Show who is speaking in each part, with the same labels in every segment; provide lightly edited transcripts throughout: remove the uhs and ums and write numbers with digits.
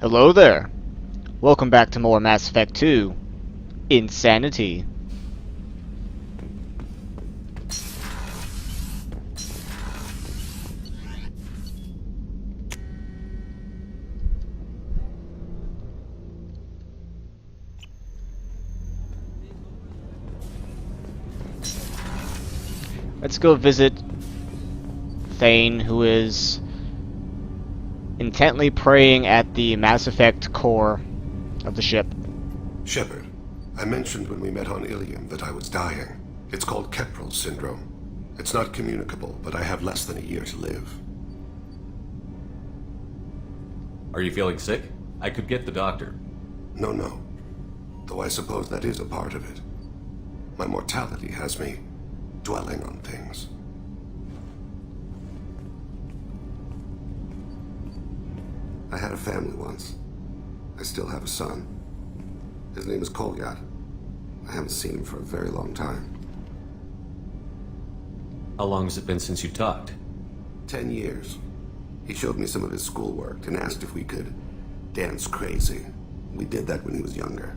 Speaker 1: Hello there. Welcome back to more Mass Effect 2. Insanity. Let's go visit Thane, who is intently praying at the Mass Effect core of the ship.
Speaker 2: Shepard, I mentioned when we met on Ilium that I was dying. It's called Cradle syndrome. It's not communicable, but I have less than a year to live.
Speaker 3: Are you feeling sick? I could get the doctor.
Speaker 2: No. Though I suppose that is a part of it. My mortality has me dwelling on things. I had a family once. I still have a son. His name is Kolyat. I haven't seen him for a very long time.
Speaker 3: How long has it been since you talked?
Speaker 2: 10 years. He showed me some of his schoolwork and asked if we could dance crazy. We did that when he was younger.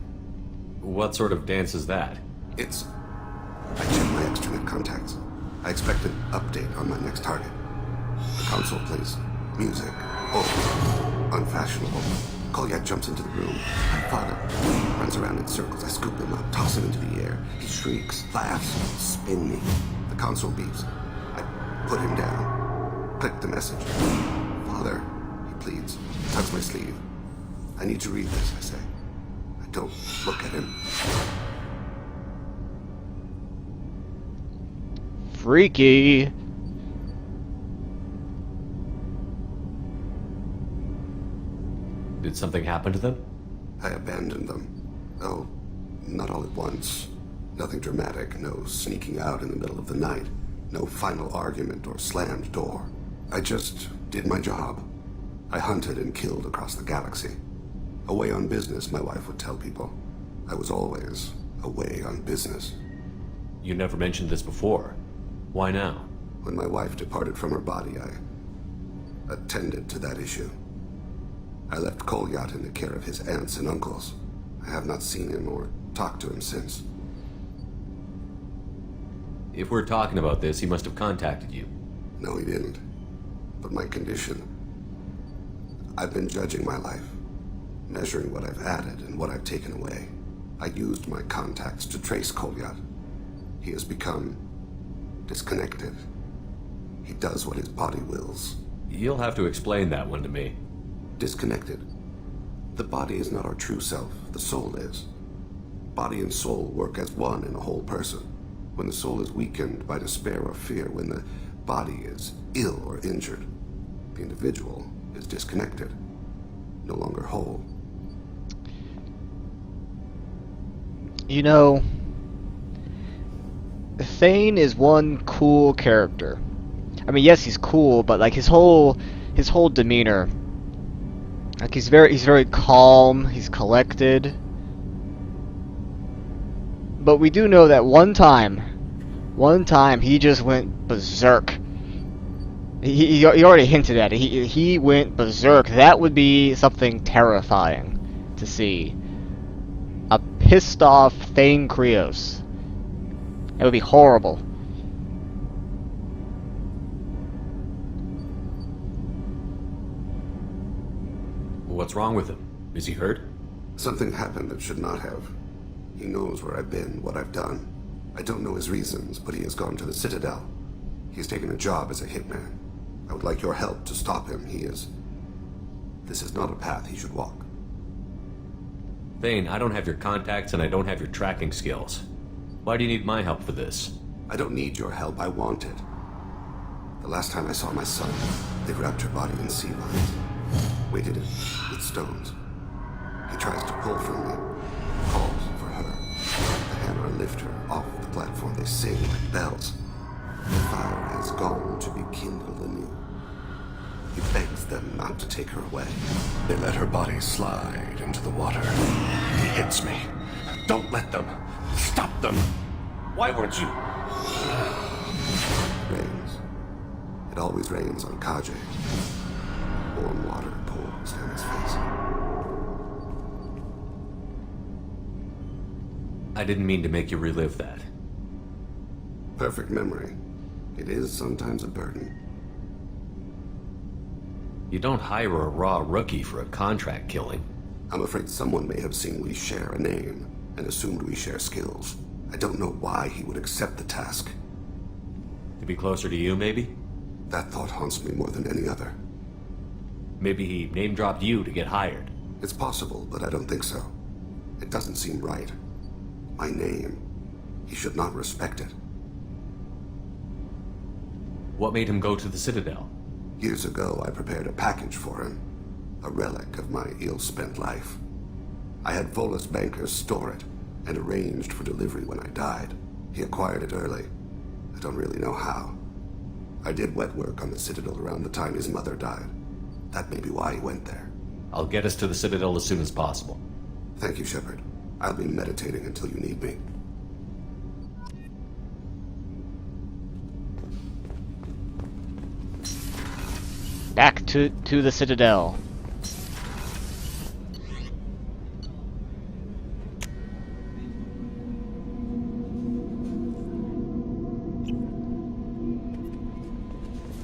Speaker 3: What sort of dance is that?
Speaker 2: It's... I checked my extranet contacts. I expect an update on my next target. The console plays music. Oh, unfashionable. Kolyat jumps into the room. My father runs around in circles. I scoop him up, toss him into the air. He shrieks, laughs, spin me. The console beeps. I put him down. Click the message. Father, he pleads. Tugs my sleeve. I need to read this, I say. I don't look at him.
Speaker 1: Freaky.
Speaker 3: Did something happen to them?
Speaker 2: I abandoned them. Oh, not all at once. Nothing dramatic, no sneaking out in the middle of the night, no final argument or slammed door. I just did my job. I hunted and killed across the galaxy. Away on business, my wife would tell people. I was always away on business.
Speaker 3: You never mentioned this before. Why now?
Speaker 2: When my wife departed from her body, I attended to that issue. I left Kolyat in the care of his aunts and uncles. I have not seen him or talked to him since.
Speaker 3: If we're talking about this, he must have contacted you.
Speaker 2: No, he didn't. But my condition... I've been judging my life, measuring what I've added and what I've taken away. I used my contacts to trace Kolyat. He has become disconnected. He does what his body wills.
Speaker 3: You'll have to explain that one to me.
Speaker 2: Disconnected. The body is not our true self, the soul is. Body and soul work as one in a whole person. When the soul is weakened by despair or fear, when the body is ill or injured, the individual is disconnected, no longer whole.
Speaker 1: You know, Thane is one cool character. I mean, yes, he's cool, but like his whole demeanor, like he's very calm, he's collected. But we do know that one time he just went berserk. He already hinted at it. He went berserk. That would be something terrifying to see. A pissed off Thane Krios. That would be horrible.
Speaker 3: What's wrong with him? Is he hurt?
Speaker 2: Something happened that should not have. He knows where I've been, what I've done. I don't know his reasons, but he has gone to the Citadel. He's taken a job as a hitman. I would like your help to stop him. This is not a path he should walk.
Speaker 3: Thane, I don't have your contacts and I don't have your tracking skills. Why do you need my help for this?
Speaker 2: I don't need your help. I want it. The last time I saw my son, they wrapped her body in sea lines, weighted it with stones. He tries to pull from me, calls for her. The hammer lift her off the platform. They sing like bells. The fire has gone to be kindled anew. He begs them not to take her away. They let her body slide into the water. He hits me. Don't let them. Stop them. Why weren't you? Rains. It always rains on Kaje. Warm water pours down his face.
Speaker 3: I didn't mean to make you relive that.
Speaker 2: Perfect memory. It is sometimes a burden.
Speaker 3: You don't hire a raw rookie for a contract killing.
Speaker 2: I'm afraid someone may have seen we share a name and assumed we share skills. I don't know why he would accept the task.
Speaker 3: To be closer to you, maybe?
Speaker 2: That thought haunts me more than any other.
Speaker 3: Maybe he name-dropped you to get hired.
Speaker 2: It's possible, but I don't think so. It doesn't seem right. My name. He should not respect it.
Speaker 3: What made him go to the Citadel?
Speaker 2: Years ago, I prepared a package for him. A relic of my ill-spent life. I had Volus bankers store it, and arranged for delivery when I died. He acquired it early. I don't really know how. I did wet work on the Citadel around the time his mother died. That may be why he went there.
Speaker 3: I'll get us to the Citadel as soon as possible.
Speaker 2: Thank you, Shepard. I'll be meditating until you need me.
Speaker 1: Back to the Citadel.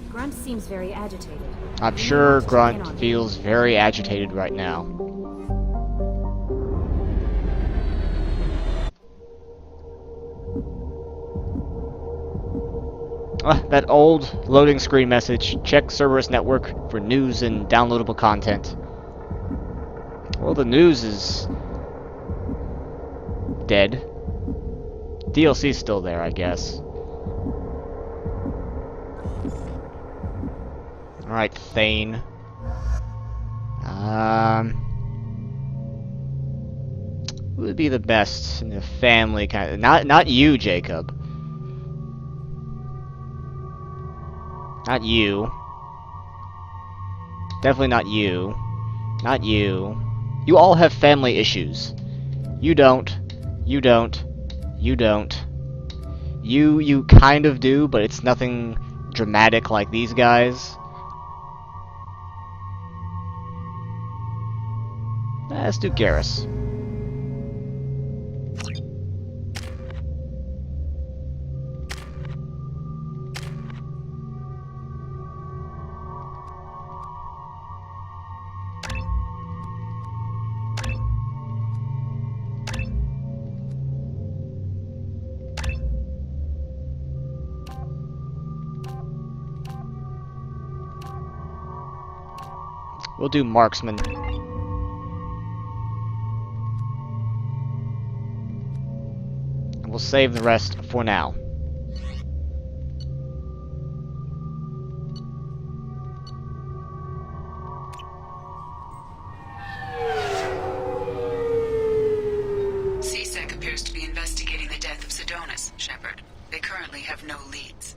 Speaker 4: Grunt seems very agitated.
Speaker 1: I'm sure Grunt feels very agitated right now. That old loading screen message. Check Cerberus network for news and downloadable content. Well, the news is dead. DLC's still there, I guess. Alright, Thane. Who would be the best in the family kind of... Not you, Jacob. Not you. Definitely not you. Not you. You all have family issues. You don't. You don't. You don't. You kind of do, but it's nothing dramatic like these guys. Let's do Garrus. We'll do Marksman. And we'll save the rest for now.
Speaker 5: CSEC appears to be investigating the death of Sidonis, Shepard. They currently have no leads.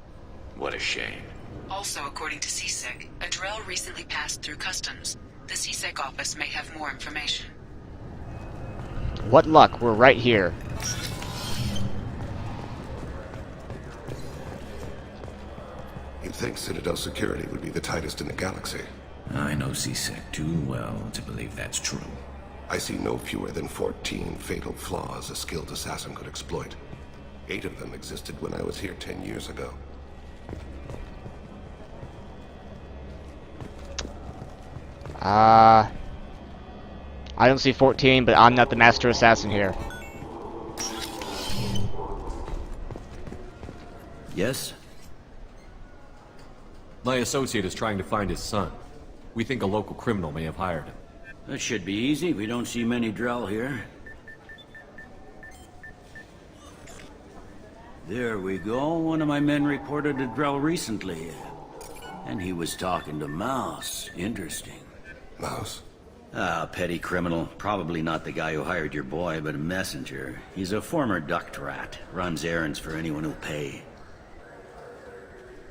Speaker 6: What a shame.
Speaker 5: Also, according to CSEC, a Drell recently passed through customs. The CSEC office may have more information.
Speaker 1: What luck, we're right here.
Speaker 2: You'd think Citadel security would be the tightest in the galaxy.
Speaker 6: I know CSEC too well to believe that's true.
Speaker 2: I see no fewer than 14 fatal flaws a skilled assassin could exploit. 8 of them existed when I was here 10 years ago.
Speaker 1: I don't see 14, but I'm not the master assassin here.
Speaker 6: Yes?
Speaker 3: My associate is trying to find his son. We think a local criminal may have hired him.
Speaker 7: That should be easy. We don't see many Drell here. There we go. One of my men reported a Drell recently. And he was talking to Mouse. Interesting.
Speaker 2: Mouse?
Speaker 7: Ah, petty criminal. Probably not the guy who hired your boy, but a messenger. He's a former duct rat. Runs errands for anyone who'll pay.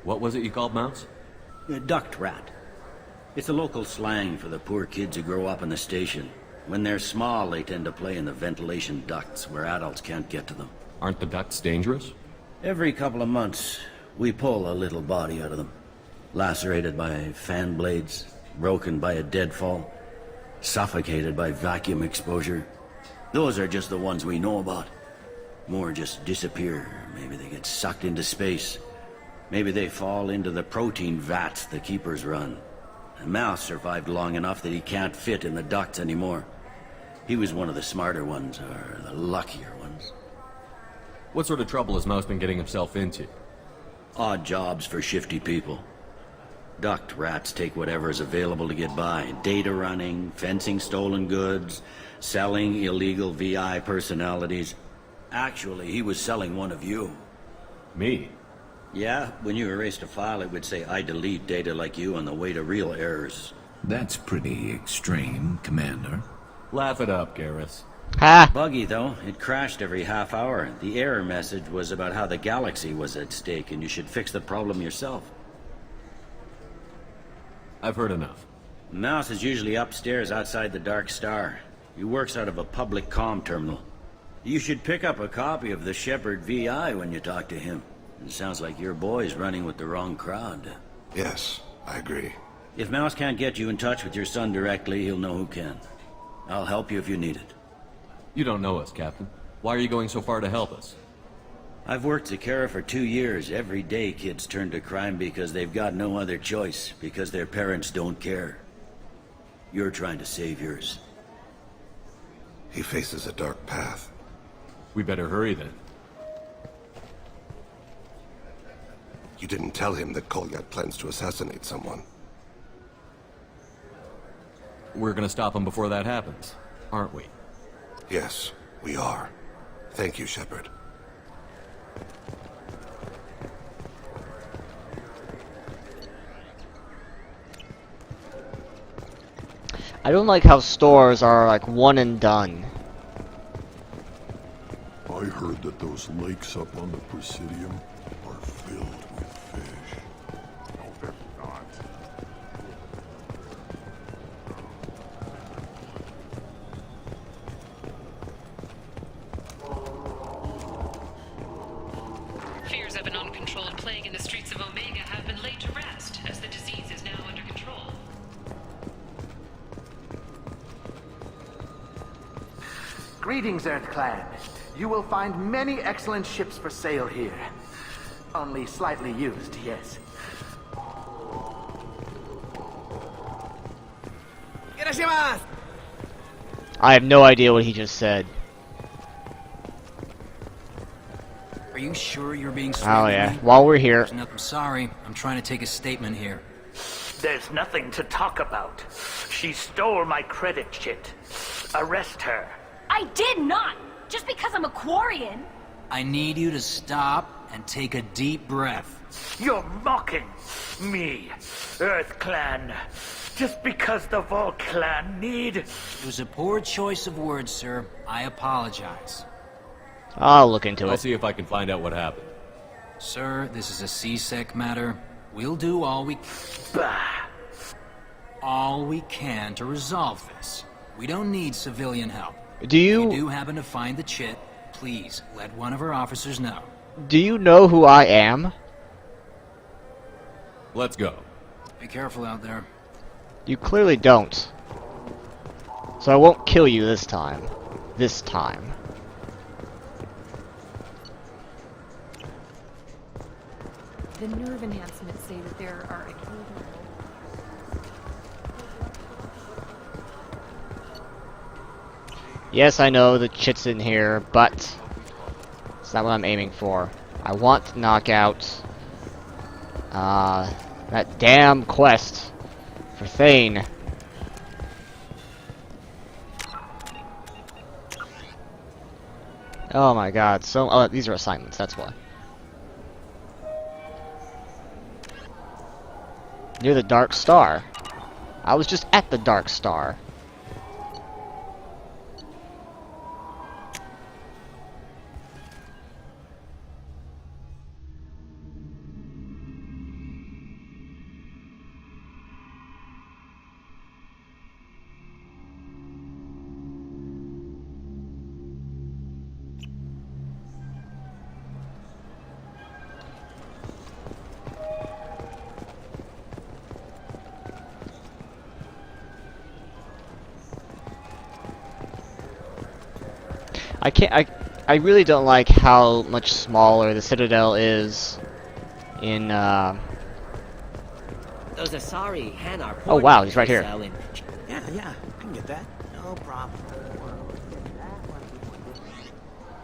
Speaker 3: What was it you called Mouse?
Speaker 7: A duct rat. It's a local slang for the poor kids who grow up in the station. When they're small, they tend to play in the ventilation ducts where adults can't get to them.
Speaker 3: Aren't the ducts dangerous?
Speaker 7: Every couple of months, we pull a little body out of them. Lacerated by fan blades, broken by a deadfall, suffocated by vacuum exposure. Those are just the ones we know about. More just disappear. Maybe they get sucked into space. Maybe they fall into the protein vats the keepers run. The mouse survived long enough that he can't fit in the ducts anymore. He was one of the smarter ones, or the luckier ones.
Speaker 3: What sort of trouble has Mouse been getting himself into?
Speaker 7: Odd jobs for shifty people. Duct rats take whatever is available to get by. Data running, fencing stolen goods, selling illegal VI personalities. Actually, he was selling one of you.
Speaker 3: Me?
Speaker 7: Yeah, when you erased a file, it would say, I delete data like you on the way to real errors.
Speaker 6: That's pretty extreme, Commander.
Speaker 3: Laugh it up, Garrus.
Speaker 1: Ha!
Speaker 7: Buggy, though. It crashed every half hour. The error message was about how the galaxy was at stake, and you should fix the problem yourself.
Speaker 3: I've heard enough.
Speaker 7: Mouse is usually upstairs outside the Dark Star. He works out of a public comm terminal. You should pick up a copy of the Shepherd VI when you talk to him. It sounds like your boy's running with the wrong crowd.
Speaker 2: Yes, I agree.
Speaker 7: If Mouse can't get you in touch with your son directly, he'll know who can. I'll help you if you need it.
Speaker 3: You don't know us, Captain. Why are you going so far to help us?
Speaker 7: I've worked Zakera for 2 years. Every day kids turn to crime because they've got no other choice, because their parents don't care. You're trying to save yours.
Speaker 2: He faces a dark path.
Speaker 3: We better hurry then.
Speaker 2: You didn't tell him that Kolyat plans to assassinate someone.
Speaker 3: We're gonna stop him before that happens, aren't we?
Speaker 2: Yes, we are. Thank you, Shepard.
Speaker 1: I don't like how stores are like one and done.
Speaker 8: I heard that those lakes up on the Presidium are filled with fish. No, they're not.
Speaker 5: Fears of an uncontrolled plague in the streets of Omega have been laid to rest, as the disease is now under control.
Speaker 9: Greetings, Earth Clan. You will find many excellent ships for sale here. Only slightly used, yes.
Speaker 1: I have no idea what he just said.
Speaker 10: Are you sure you're being straight
Speaker 1: Oh
Speaker 10: with
Speaker 1: yeah.
Speaker 10: me?
Speaker 1: While we're here,
Speaker 10: There's nothing. I'm sorry. I'm trying to take a statement here.
Speaker 9: There's nothing to talk about. She stole my credit chit. Arrest her.
Speaker 4: I did not! Just because I'm a Quarian!
Speaker 10: I need you to stop and take a deep breath.
Speaker 9: You're mocking me, Earth Clan. Just because the Vol Clan need...
Speaker 10: It was a poor choice of words, sir. I apologize.
Speaker 1: I'll look into
Speaker 3: I'll
Speaker 1: it.
Speaker 3: see if I can find out what happened.
Speaker 10: Sir, this is a CSEC matter. We'll do all we can to resolve this. We don't need civilian help.
Speaker 1: Do
Speaker 10: If you
Speaker 1: you
Speaker 10: do happen to find the chit, please let one of our officers know.
Speaker 1: know who I am?
Speaker 3: Let's go.
Speaker 10: Be careful out there.
Speaker 1: You clearly don't. So I won't kill you this time. This time.
Speaker 4: The nerve enhancements say that there are
Speaker 1: Yes, I know the chit's in here, but it's not what I'm aiming for. I want to knock out that damn quest for Thane. Oh my god, these are assignments, that's why. Near the Dark Star. I was just at the Dark Star. I really don't like how much smaller the Citadel is in,
Speaker 11: Those Asari Hanar
Speaker 1: Oh wow, he's right here.
Speaker 10: Yeah, I can get that. No problem.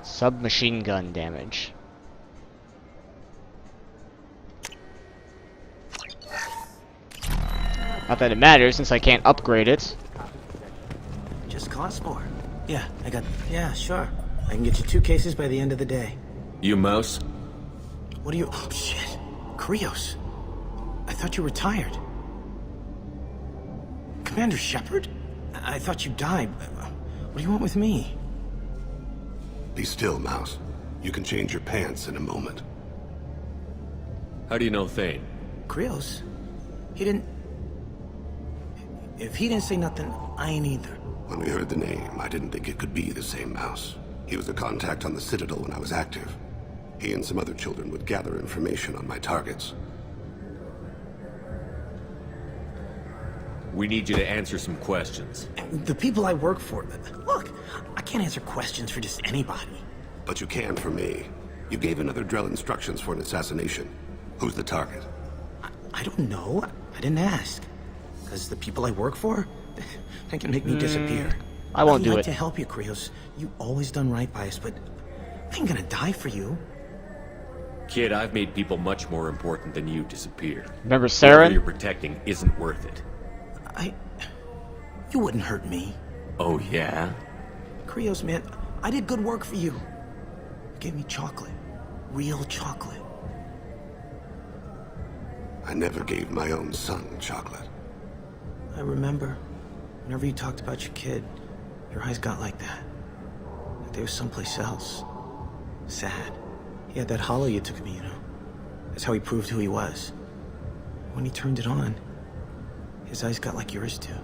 Speaker 1: Submachine gun damage. Not that it matters, since I can't upgrade it.
Speaker 10: Just cost more. Yeah, yeah, sure. I can get you 2 cases by the end of the day.
Speaker 3: You mouse?
Speaker 10: What do you... Oh, shit. Krios. I thought you retired. Commander Shepard? I thought you died. What do you want with me?
Speaker 2: Be still, Mouse. You can change your pants in a moment.
Speaker 3: How do you know Thane?
Speaker 10: Krios? He didn't... If he didn't say nothing, I ain't either.
Speaker 2: When we heard the name, I didn't think it could be the same Mouse. He was a contact on the Citadel when I was active. He and some other children would gather information on my targets.
Speaker 3: We need you to answer some questions.
Speaker 10: The people I work for... Look, I can't answer questions for just anybody.
Speaker 2: But you can for me. You gave another Drell instructions for an assassination. Who's the target?
Speaker 10: I don't know. I didn't ask. Because the people I work for, they can make me disappear.
Speaker 1: I won't do
Speaker 10: I'd
Speaker 1: it.
Speaker 10: like to help you, Krios. You always done right by us, but I ain't gonna die for you.
Speaker 3: Kid, I've made people much more important than you disappear.
Speaker 1: Remember
Speaker 3: Whoever you're
Speaker 1: Saren?
Speaker 3: protecting isn't worth it.
Speaker 10: You wouldn't hurt me.
Speaker 3: Oh, yeah?
Speaker 10: Krios, man, I did good work for you. You gave me chocolate. Real chocolate.
Speaker 2: I never gave my own son chocolate.
Speaker 10: I remember. Whenever you talked about your kid, your eyes got like that. Like they were someplace else. Sad. He had that hollow you took me, you know. That's how he proved who he was. When he turned it on, his eyes got like yours too.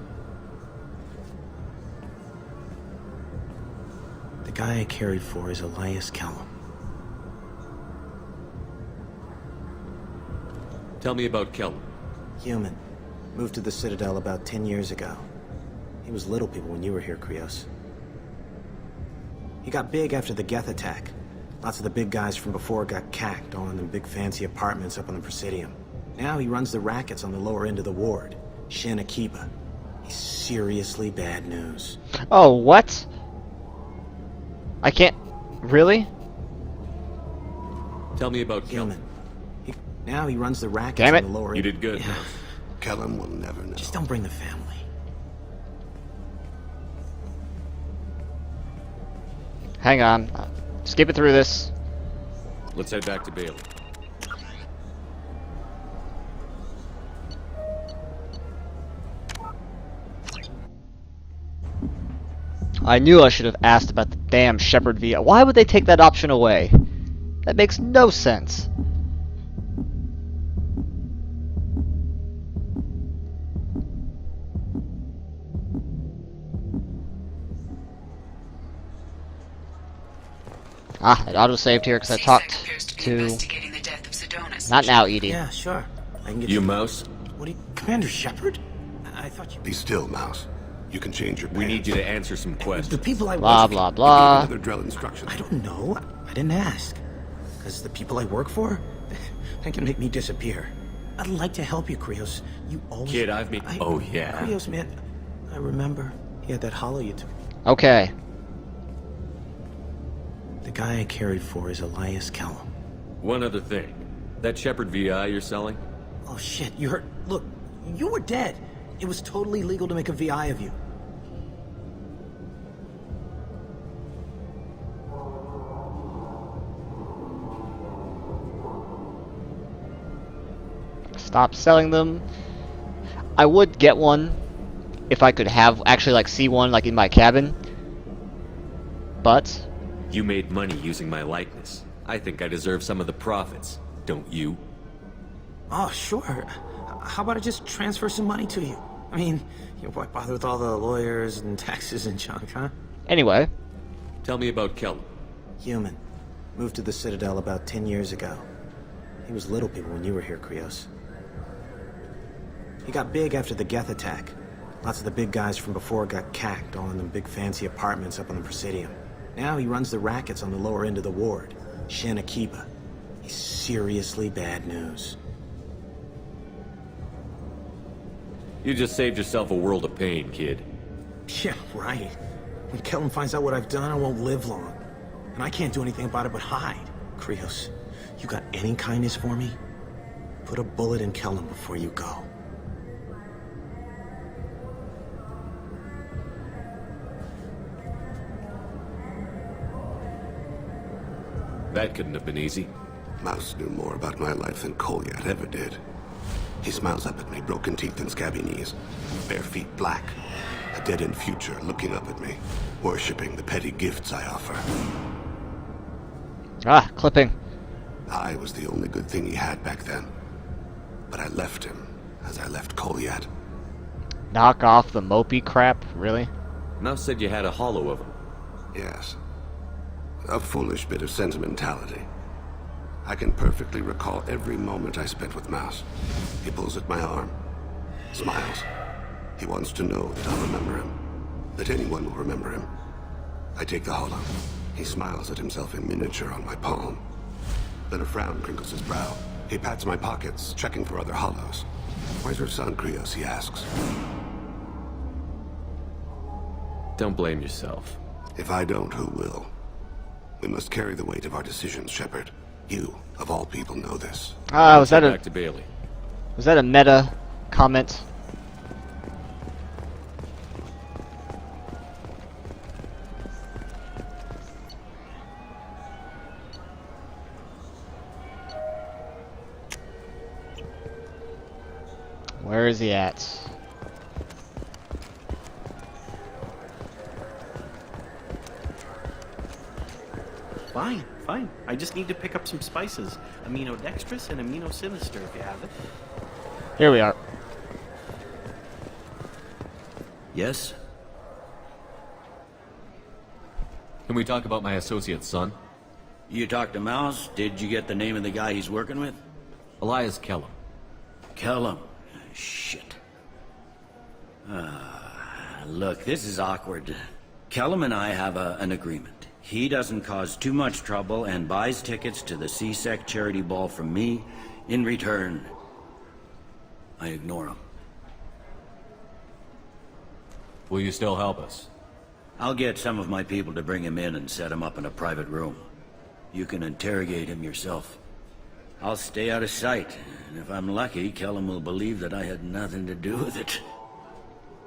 Speaker 10: The guy I cared for is Elias Callum.
Speaker 3: Tell me about Kellum.
Speaker 10: Human. Moved to the Citadel about 10 years ago. He was little people when you were here, Krios. He got big after the Geth attack. Lots of the big guys from before got cacked all in the big fancy apartments up on the Presidium. Now he runs the rackets on the lower end of the ward. Shin Akiba. He's seriously bad news.
Speaker 1: Oh, what? I can't... Really?
Speaker 3: Tell me about Kellum.
Speaker 10: Human. Now he runs the rackets
Speaker 1: Damn it.
Speaker 10: on the lower end.
Speaker 3: You did good.
Speaker 10: Yeah.
Speaker 2: Kellum will never know.
Speaker 10: Just don't bring the family.
Speaker 1: Hang on. Skip it through this.
Speaker 3: Let's head back to Bailey.
Speaker 1: I knew I should have asked about the damn Shepard VI. Why would they take that option away? That makes no sense. Ah, it auto-saved here because I talked to...
Speaker 5: Investigating the death of Sedonis.
Speaker 1: Not now, Edie.
Speaker 10: Yeah, sure. I can get
Speaker 3: You mouse?
Speaker 10: What do you... Commander Shepard? I thought you...
Speaker 2: Be still, Mouse. You can change your pants.
Speaker 3: We need you to answer some questions.
Speaker 10: The people I
Speaker 1: Blah,
Speaker 10: work
Speaker 1: blah,
Speaker 10: for...
Speaker 1: blah.
Speaker 2: Another Drell instructions.
Speaker 10: I don't know. I didn't ask. Because the people I work for, they can make me disappear. I'd like to help you, Krios. You always...
Speaker 3: Kid, I've made... Oh, yeah?
Speaker 10: Krios, man, I remember. He had that hollow you took.
Speaker 1: Okay.
Speaker 10: The guy I cared for is Elias Callum.
Speaker 3: One other thing. That Shepard VI you're selling?
Speaker 10: Oh shit, you heard... Look, you were dead. It was totally legal to make a VI of you.
Speaker 1: Stop selling them. I would get one if I could have actually like see one like in my cabin. But
Speaker 3: You made money using my likeness. I think I deserve some of the profits, don't you?
Speaker 10: Oh, sure. How about I just transfer some money to you? I mean, why bother with all the lawyers and taxes and junk, huh?
Speaker 1: anyway,
Speaker 3: Tell me about Kellum.
Speaker 10: Human. Moved to the Citadel about 10 years ago. He was little people when you were here, Krios. He got big after the Geth attack. Lots of the big guys from before got cacked all in the big fancy apartments up on the Presidium. Now he runs the rackets on the lower end of the ward, Shanakiba. He's seriously bad news.
Speaker 3: You just saved yourself a world of pain, kid.
Speaker 10: Yeah, right. When Kellum finds out what I've done, I won't live long. And I can't do anything about it but hide. Krios, you got any kindness for me? Put a bullet in Kellum before you go.
Speaker 3: That couldn't have been easy.
Speaker 2: Mouse knew more about my life than Kolyat ever did. He smiles up at me, broken teeth and scabby knees, bare feet black, a dead-end future looking up at me, worshipping the petty gifts I offer.
Speaker 1: Ah, clipping.
Speaker 2: I was the only good thing he had back then. But I left him, as I left Kolyat.
Speaker 1: Knock off the mopey crap, really?
Speaker 3: Mouse said you had a hollow of him.
Speaker 2: Yes. A foolish bit of sentimentality. I can perfectly recall every moment I spent with Mouse. He pulls at my arm, smiles. He wants to know that I'll remember him, that anyone will remember him. I take the hollow. He smiles at himself in miniature on my palm. Then a frown crinkles his brow. He pats my pockets, checking for other hollows. Where's your son, Krios? He asks.
Speaker 3: Don't blame yourself.
Speaker 2: If I don't, who will? We must carry the weight of our decisions, Shepard. You, of all people, know this.
Speaker 1: Was that
Speaker 3: Back to Bailey.
Speaker 1: Was that a meta comment? Where is he at?
Speaker 10: Fine, fine. I just need to pick up some spices. Aminodextrous and aminosinister, if you have it.
Speaker 1: Here we are.
Speaker 7: Yes?
Speaker 3: Can we talk about my associate's son?
Speaker 7: You talked to Mouse? Did you get the name of the guy he's working with?
Speaker 3: Elias Kellum.
Speaker 7: Kellum. Shit. Look, this is awkward. Kellum and I have an agreement. He doesn't cause too much trouble and buys tickets to the C-Sec charity ball from me. In return, I ignore him.
Speaker 3: Will you still help us?
Speaker 7: I'll get some of my people to bring him in and set him up in a private room. You can interrogate him yourself. I'll stay out of sight, and if I'm lucky, Kellum will believe that I had nothing to do with it.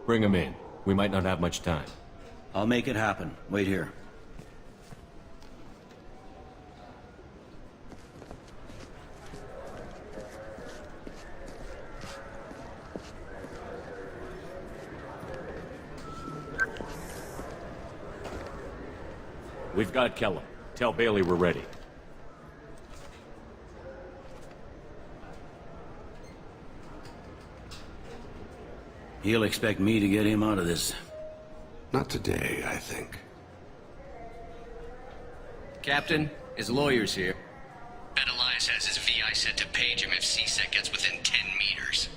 Speaker 3: Bring him in. We might not have much time.
Speaker 7: I'll make it happen. Wait here.
Speaker 3: We've got Kellum. Tell Bailey we're ready.
Speaker 7: He'll expect me to get him out of this.
Speaker 2: Not today, I think.
Speaker 11: Captain, his lawyer's here. Bet Elias has his VI set to page him if C-Sec gets within 10 meters.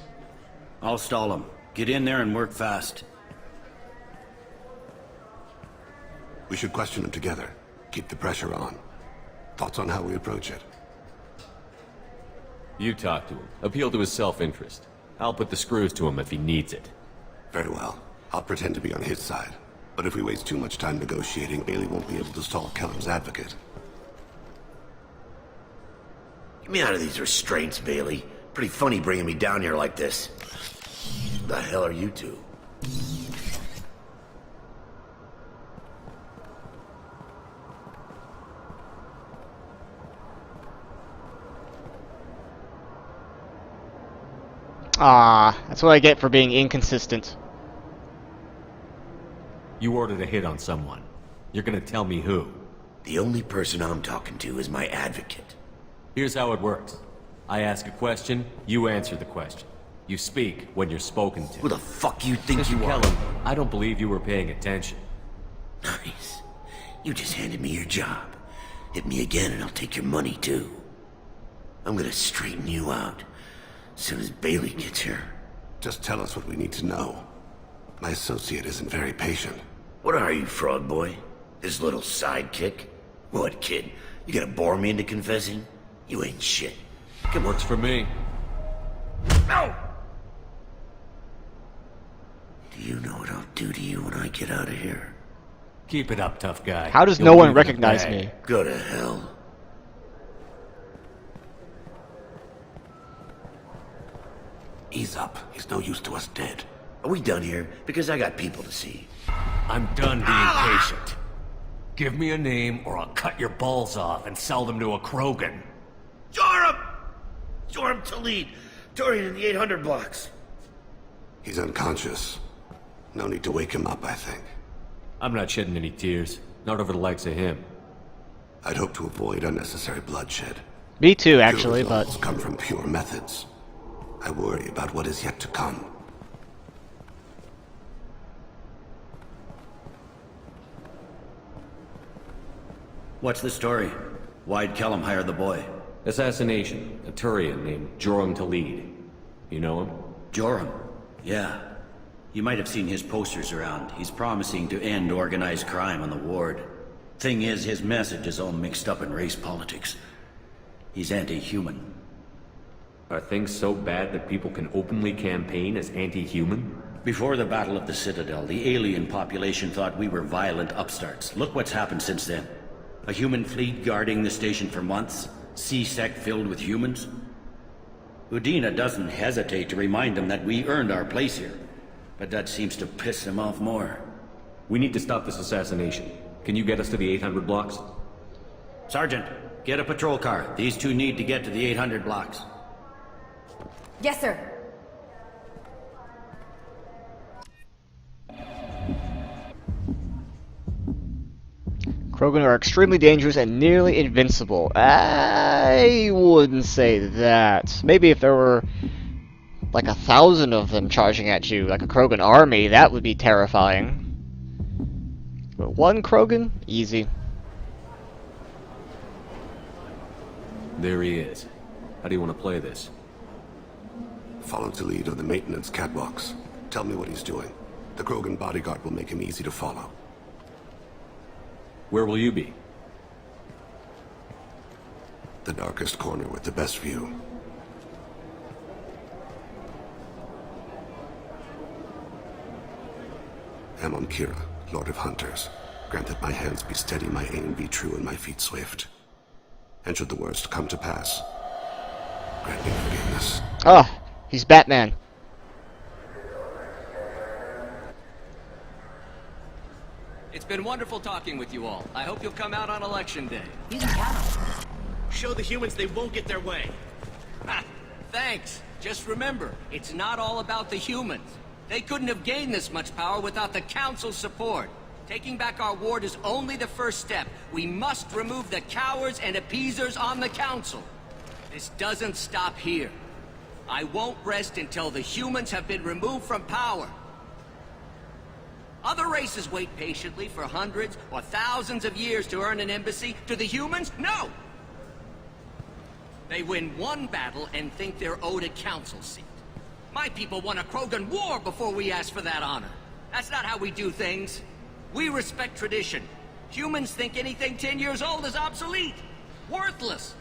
Speaker 7: I'll stall him. Get in there and work fast.
Speaker 2: We should question him together. Keep the pressure on. Thoughts on how we approach it?
Speaker 3: You talk to him. Appeal to his self-interest. I'll put the screws to him if he needs it.
Speaker 2: Very well. I'll pretend to be on his side. But if we waste too much time negotiating, Bailey won't be able to stall Kellum's advocate.
Speaker 12: Get me out of these restraints, Bailey. Pretty funny bringing me down here like this. Who the hell are you two?
Speaker 1: Ah, that's what I get for being inconsistent.
Speaker 3: You ordered a hit on someone. You're gonna tell me who.
Speaker 12: The only person I'm talking to is my advocate.
Speaker 3: Here's how it works. I ask a question, you answer the question. You speak when you're spoken to.
Speaker 12: Who the fuck you think you are?
Speaker 3: Kellum, I don't believe you were paying attention.
Speaker 12: Nice. You just handed me your job. Hit me again and I'll take your money too. I'm gonna straighten you out as soon as Bailey gets here.
Speaker 2: Just tell us what we need to know. My associate isn't very patient.
Speaker 12: What are you, frog boy? His little sidekick? What, kid? You gonna bore me into confessing? You ain't shit.
Speaker 3: It works for me.
Speaker 12: No! Do you know what I'll do to you when I get out of here?
Speaker 3: Keep it up, tough guy.
Speaker 1: How does
Speaker 3: You'll
Speaker 1: no one
Speaker 3: leave in a
Speaker 1: recognize
Speaker 3: bag.
Speaker 1: me?
Speaker 12: Go to hell.
Speaker 2: Ease up. He's no use to us dead.
Speaker 12: Are we done here? Because I got people to see.
Speaker 3: I'm done being patient. Give me a name or I'll cut your balls off and sell them to a Krogan.
Speaker 12: Joram! Joram Talid! Dorian in the 800 blocks.
Speaker 2: He's unconscious. No need to wake him up, I think.
Speaker 3: I'm not shedding any tears. Not over the likes of him.
Speaker 2: I'd hope to avoid unnecessary bloodshed.
Speaker 1: Me too, actually,
Speaker 2: Pure
Speaker 1: but
Speaker 2: results come from pure methods. I worry about what is yet to come.
Speaker 7: What's the story? Why'd Kellum hire the boy?
Speaker 3: Assassination. A Turian named Joram Talid. You know him?
Speaker 7: Joram? Yeah. You might have seen his posters around. He's promising to end organized crime on the ward. Thing is, his message is all mixed up in race politics. He's anti-human.
Speaker 3: Are things so bad that people can openly campaign as anti-human?
Speaker 7: Before the Battle of the Citadel, the alien population thought we were violent upstarts. Look what's happened since then. A human fleet guarding the station for months, C-Sec filled with humans. Udina doesn't hesitate to remind them that we earned our place here. But that seems to piss him off more.
Speaker 3: We need to stop this assassination. Can you get us to the 800 blocks?
Speaker 7: Sergeant, get a patrol car. These two need to get to the 800 blocks.
Speaker 4: Yes, sir.
Speaker 1: Krogan are extremely dangerous and nearly invincible. I wouldn't say that. Maybe if there were like 1,000 of them charging at you, like a Krogan army, that would be terrifying. But one Krogan? Easy.
Speaker 3: There he is. How do you want to play this?
Speaker 2: Follow the lead on the maintenance catwalks. Tell me what he's doing. The Krogan bodyguard will make him easy to follow.
Speaker 3: Where will you be?
Speaker 2: The darkest corner with the best view. Amon Kira, Lord of Hunters. Grant that my hands be steady, my aim be true, and my feet swift. And should the worst come to pass, grant me forgiveness.
Speaker 1: Ah, he's Batman.
Speaker 11: It's been wonderful talking with you all. I hope you'll come out on election day.
Speaker 4: You can count on it.
Speaker 11: Show the humans they won't get their way. Ha! Thanks. Just remember, it's not all about the humans. They couldn't have gained this much power without the Council's support. Taking back our ward is only the first step. We must remove the cowards and appeasers on the Council. This doesn't stop here. I won't rest until the humans have been removed from power. Other races wait patiently for hundreds or thousands of years to earn an embassy. To the humans, no! They win one battle and think they're owed a council seat. My people won a Krogan war before we asked for that honor. That's not how we do things. We respect tradition. Humans think anything 10 years old is obsolete. Worthless.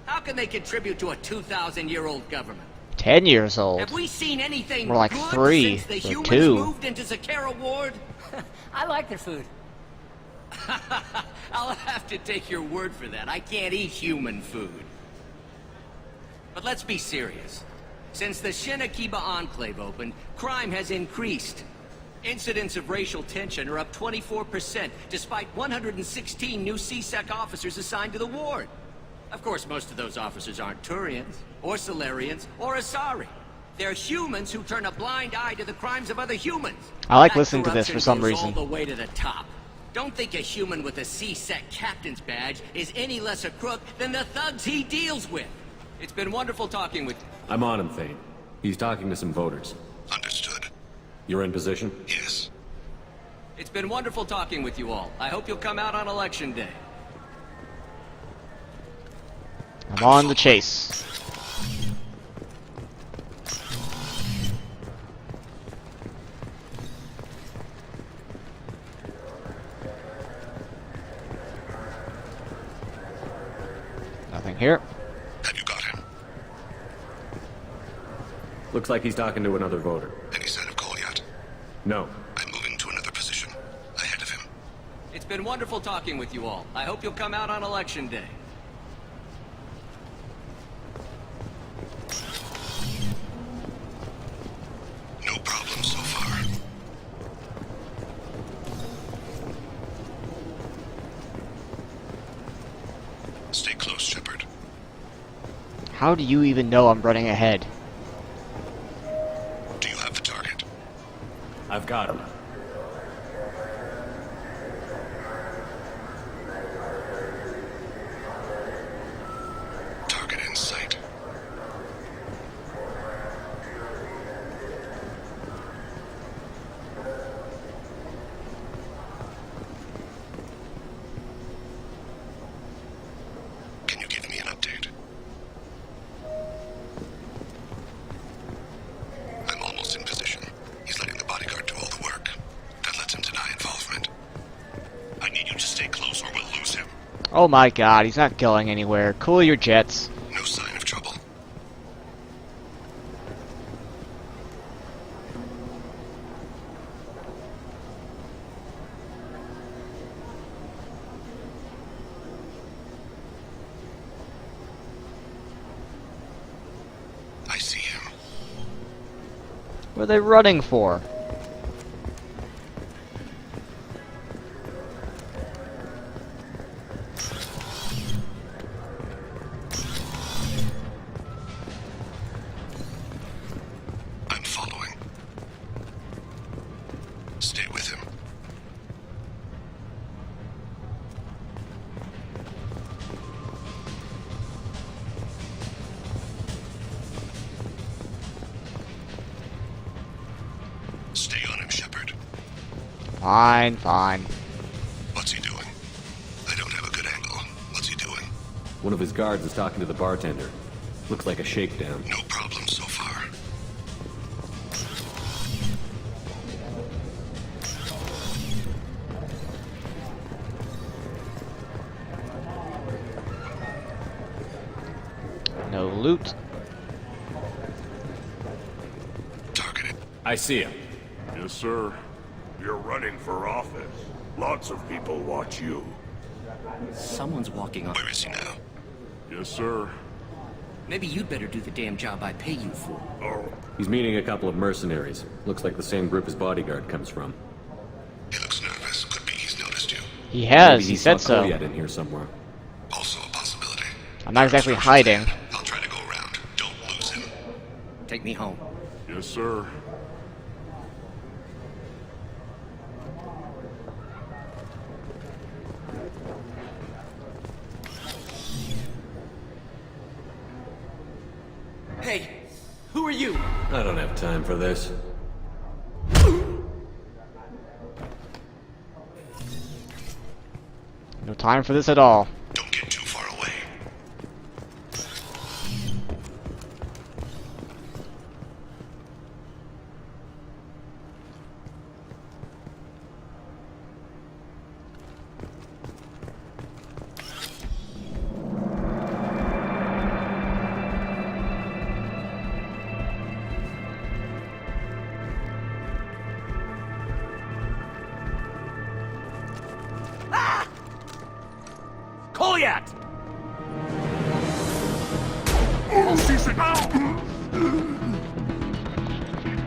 Speaker 11: How can they contribute to a 2,000-year-old government?
Speaker 1: 10 years old.
Speaker 11: Have we seen anything
Speaker 1: More like
Speaker 11: good
Speaker 1: 3
Speaker 11: since the
Speaker 1: or
Speaker 11: humans
Speaker 1: 2.
Speaker 11: moved into Zakera Ward?
Speaker 4: I like their food.
Speaker 11: I'll have to take your word for that. I can't eat human food. But let's be serious. Since the Shinakiba Enclave opened, crime has increased. Incidents of racial tension are up 24%, despite 116 new C-Sec officers assigned to the ward. Of course, most of those officers aren't Turians, or Solarians, or Asari. They're humans who turn a blind eye to the crimes of other humans.
Speaker 1: I like
Speaker 11: That
Speaker 1: listening to this for some
Speaker 11: corruption goes
Speaker 1: reason.
Speaker 11: all the way to the top. Don't think a human with a C-Sec captain's badge is any less a crook than the thugs he deals with. It's been wonderful talking with you.
Speaker 3: I'm on him, Thane. He's talking to some voters.
Speaker 2: Understood.
Speaker 3: You're in position?
Speaker 2: Yes.
Speaker 11: It's been wonderful talking with you all. I hope you'll come out on election day.
Speaker 1: I'm on the chase. I'm here.
Speaker 2: Have you got him?
Speaker 3: Looks like he's talking to another voter.
Speaker 2: Any sign of call yet?
Speaker 3: No.
Speaker 2: I'm moving to another position. Ahead of him.
Speaker 11: It's been wonderful talking with you all. I hope you'll come out on election day.
Speaker 2: No problem so far. Stay close, Shepard.
Speaker 1: How do you even know I'm running ahead?
Speaker 2: Do you have the target?
Speaker 3: I've got him.
Speaker 2: Target in sight. Can you give me an update? I'm almost in position. He's letting the bodyguard do all the work. That lets him deny involvement. I need you to stay close or we'll lose him.
Speaker 1: Oh my god, he's not going anywhere. Cool your jets.
Speaker 2: No sign of trouble. I see him.
Speaker 1: What are they running for?
Speaker 2: I'm following. Stay with him. Stay on him, Shepard.
Speaker 1: Fine, fine.
Speaker 2: What's he doing? I don't have a good angle. What's he doing?
Speaker 3: One of his guards is talking to the bartender. Looks like a shakedown.
Speaker 2: No problem so far.
Speaker 1: No loot.
Speaker 2: Targeted.
Speaker 3: I see him.
Speaker 8: Yes, sir. You're running for office. Lots of people watch you.
Speaker 11: Someone's walking on.
Speaker 2: Where is he now?
Speaker 8: Yes, sir.
Speaker 11: Maybe you'd better do the damn job I pay you for.
Speaker 8: Oh,
Speaker 3: He's meeting a couple of mercenaries. Looks like the same group his bodyguard comes from.
Speaker 2: He looks nervous. Could be he's noticed you.
Speaker 1: He has,
Speaker 3: Maybe
Speaker 1: he said
Speaker 3: saw
Speaker 1: so.
Speaker 3: Kolyat in here somewhere.
Speaker 2: Also a possibility.
Speaker 1: I'm not exactly hiding.
Speaker 2: I'll try to go around. Don't lose him.
Speaker 11: Take me home.
Speaker 8: yes, sir.
Speaker 11: Hey, who are you?
Speaker 3: I don't have time for this.
Speaker 1: No time for this at all.
Speaker 2: Don't get too far away.
Speaker 11: Kolyat!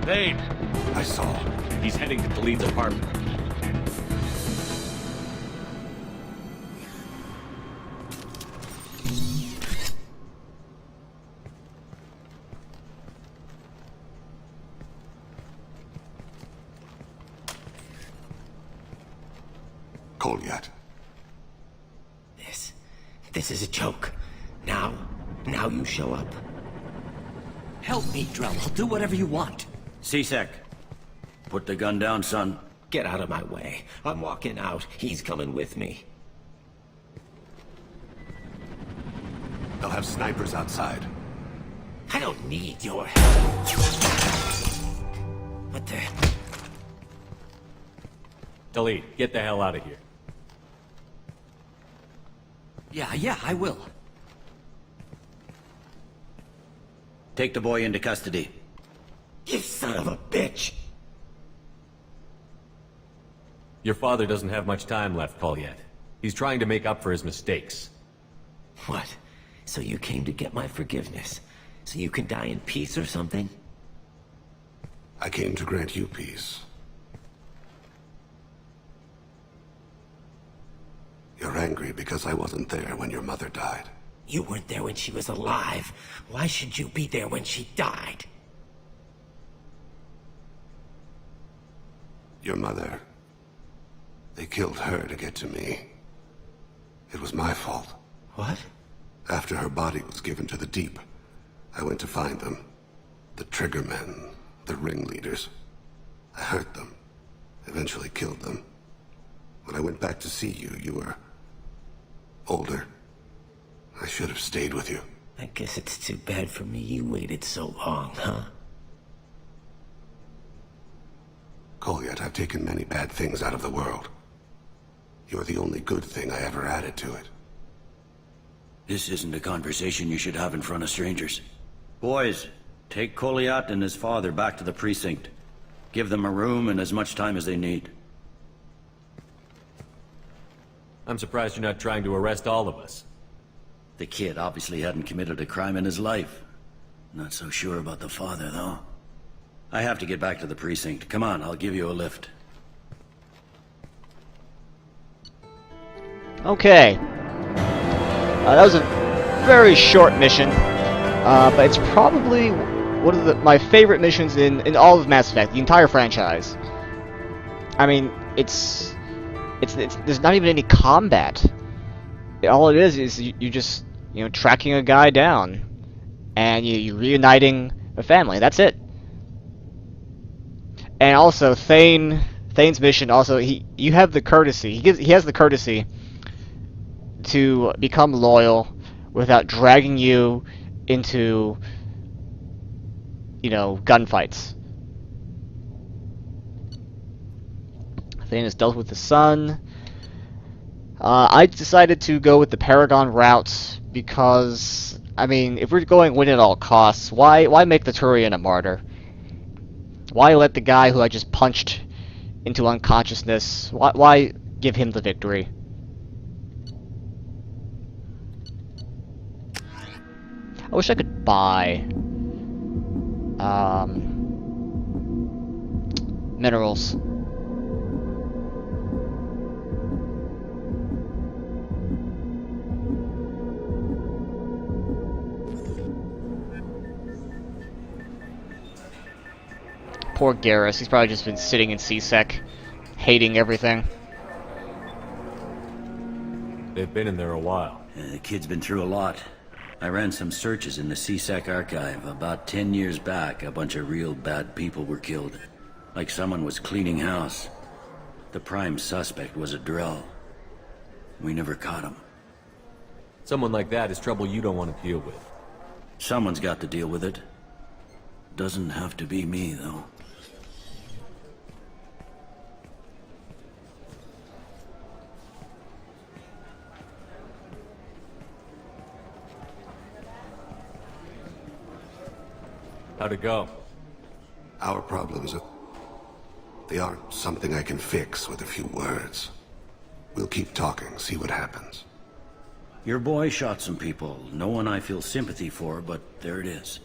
Speaker 3: Thane!
Speaker 2: I saw.
Speaker 3: He's heading to the lead's apartment.
Speaker 2: Kolyat.
Speaker 12: This is a joke. Now you show up.
Speaker 11: Help me, Drell. I'll do whatever you want.
Speaker 7: C-Sec, put the gun down, son.
Speaker 12: Get out of my way. I'm walking out. He's coming with me.
Speaker 2: They'll have snipers outside.
Speaker 12: I don't need your help. What the...
Speaker 3: Delete. Get the hell out of here.
Speaker 11: Yeah, I will.
Speaker 7: Take the boy into custody.
Speaker 12: You son of a bitch!
Speaker 3: Your father doesn't have much time left, Colliet. He's trying to make up for his mistakes.
Speaker 12: What? So you came to get my forgiveness? So you can die in peace or something?
Speaker 2: I came to grant you peace. You're angry because I wasn't there when your mother died.
Speaker 12: You weren't there when she was alive. Why should you be there when she died?
Speaker 2: Your mother. They killed her to get to me. It was my fault.
Speaker 12: What?
Speaker 2: After her body was given to the deep, I went to find them. The triggermen, the ringleaders. I hurt them. Eventually killed them. When I went back to see you, you were older. I should have stayed with you.
Speaker 12: I guess it's too bad for me you waited so long, huh?
Speaker 2: Colliet, I've taken many bad things out of the world. You're the only good thing I ever added to it.
Speaker 7: This isn't a conversation you should have in front of strangers. Boys, take Colliet and his father back to the precinct. Give them a room and as much time as they need.
Speaker 3: I'm surprised you're not trying to arrest all of us.
Speaker 7: The kid obviously hadn't committed a crime in his life. Not so sure about the father, though. I have to get back to the precinct. Come on, I'll give you a lift.
Speaker 1: Okay. That was a very short mission, but it's probably one of my favorite missions in all of Mass Effect, the entire franchise. I mean, it's there's not even any combat. All it is you just, you know, tracking a guy down, and you reuniting a family. That's it. And also Thane's mission. Also, you have the courtesy. He has the courtesy to become loyal without dragging you into, you know, gunfights. Thane has dealt with the sun. I decided to go with the Paragon route because, I mean, if we're going win at all costs, why make the Turian a martyr? Why let the guy who I just punched into unconsciousness, why give him the victory? I wish I could buy minerals. Poor Garrus, he's probably just been sitting in C-Sec, hating everything.
Speaker 3: They've been in there a while.
Speaker 7: The kid's been through a lot. I ran some searches in the C-Sec archive. About 10 years back, a bunch of real bad people were killed. Like someone was cleaning house. The prime suspect was a Drell. We never caught him.
Speaker 3: Someone like that is trouble you don't want to deal with.
Speaker 7: Someone's got to deal with it. Doesn't have to be me, though.
Speaker 3: How'd it go?
Speaker 2: Our problems they aren't something I can fix with a few words. We'll keep talking, see what happens.
Speaker 7: Your boy shot some people. No one I feel sympathy for, but there it is.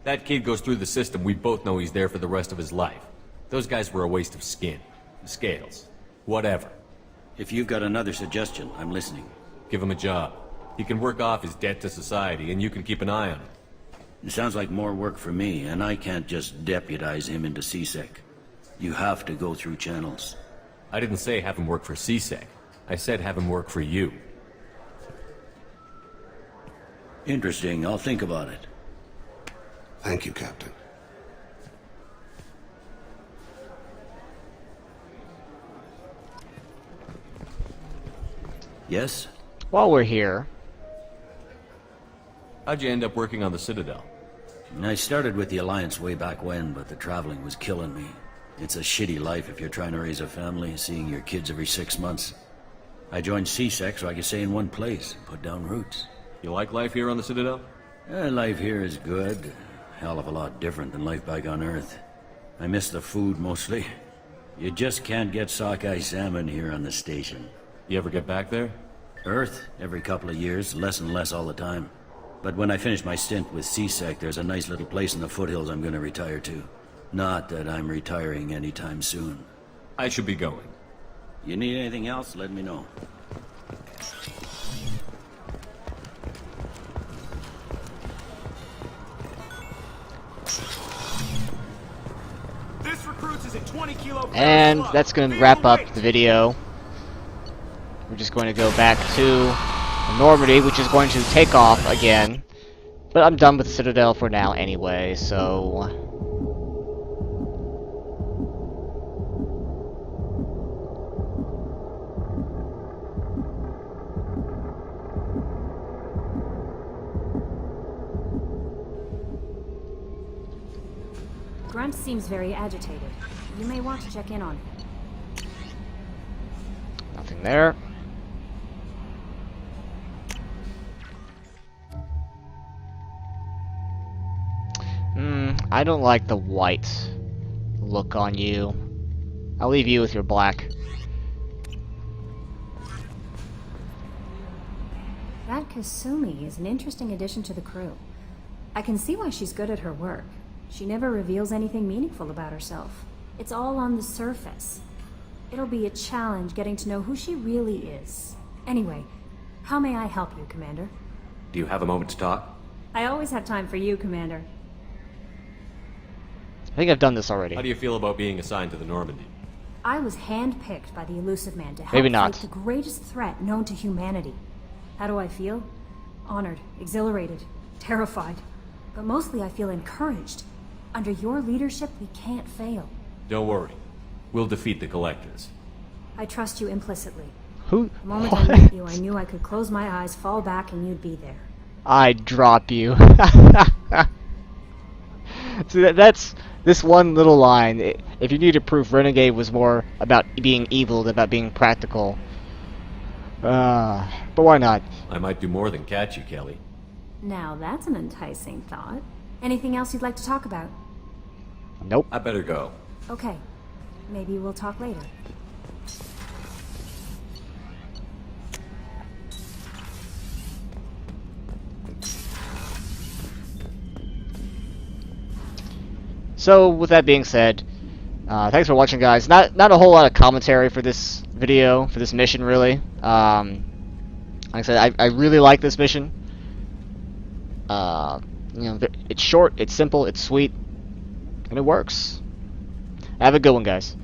Speaker 3: That kid goes through the system, we both know he's there for the rest of his life. Those guys were a waste of skin. Scales. Whatever.
Speaker 7: If you've got another suggestion, I'm listening.
Speaker 3: Give him a job. He can work off his debt to society, and you can keep an eye on him.
Speaker 7: It sounds like more work for me, and I can't just deputize him into C-Sec. You have to go through channels.
Speaker 3: I didn't say have him work for C-Sec. I said have him work for you.
Speaker 7: Interesting. I'll think about it.
Speaker 2: Thank you, Captain.
Speaker 7: Yes?
Speaker 1: While we're here...
Speaker 3: How'd you end up working on the Citadel?
Speaker 7: I started with the Alliance way back when, but the traveling was killing me. It's a shitty life if you're trying to raise a family, seeing your kids every 6 months. I joined C-Sec so I could stay in one place and put down roots.
Speaker 3: You like life here on the Citadel?
Speaker 7: Life here is good. Hell of a lot different than life back on Earth. I miss the food mostly. You just can't get sockeye salmon here on the station.
Speaker 3: You ever get back there?
Speaker 7: Earth, every couple of years, less and less all the time. But when I finish my stint with CSEC, there's a nice little place in the foothills I'm gonna retire to. Not that I'm retiring anytime soon.
Speaker 3: I should be going.
Speaker 7: You need anything else, let me know.
Speaker 1: And that's going to wrap up the video. We're just going to go back to Normandy, which is going to take off again. But I'm done with Citadel for now anyway, so...
Speaker 13: Grunt seems very agitated. You may want to check in on him.
Speaker 1: Nothing there. I don't like the white look on you. I'll leave you with your black.
Speaker 13: That Kasumi is an interesting addition to the crew. I can see why she's good at her work. She never reveals anything meaningful about herself. It's all on the surface. It'll be a challenge getting to know who she really is. Anyway, how may I help you, Commander?
Speaker 3: Do you have a moment to talk?
Speaker 13: I always have time for you, Commander.
Speaker 1: I think I've done this already.
Speaker 3: How do you feel about being assigned to the Normandy?
Speaker 13: I was handpicked by the Elusive Man to help
Speaker 1: Maybe not.
Speaker 13: fight the greatest threat known to humanity. How do I feel? Honored, exhilarated, terrified. But mostly I feel encouraged. Under your leadership, we can't fail.
Speaker 3: Don't worry. We'll defeat the Collectors.
Speaker 13: I trust you implicitly.
Speaker 1: Who?
Speaker 13: The moment I met you, I knew I could close my eyes, fall back, and you'd be there.
Speaker 1: I'd drop you. See, that's this one little line. If you needed proof, Renegade was more about being evil than about being practical. But why not?
Speaker 3: I might do more than catch you, Kelly.
Speaker 13: Now that's an enticing thought. Anything else you'd like to talk about?
Speaker 1: Nope.
Speaker 3: I better go.
Speaker 13: Okay. Maybe we'll talk later.
Speaker 1: So, with that being said, thanks for watching, guys. Not a whole lot of commentary for this video, for this mission, really. Like I said, I really like this mission. You know, it's short, it's simple, it's sweet, and it works. Have a good one, guys.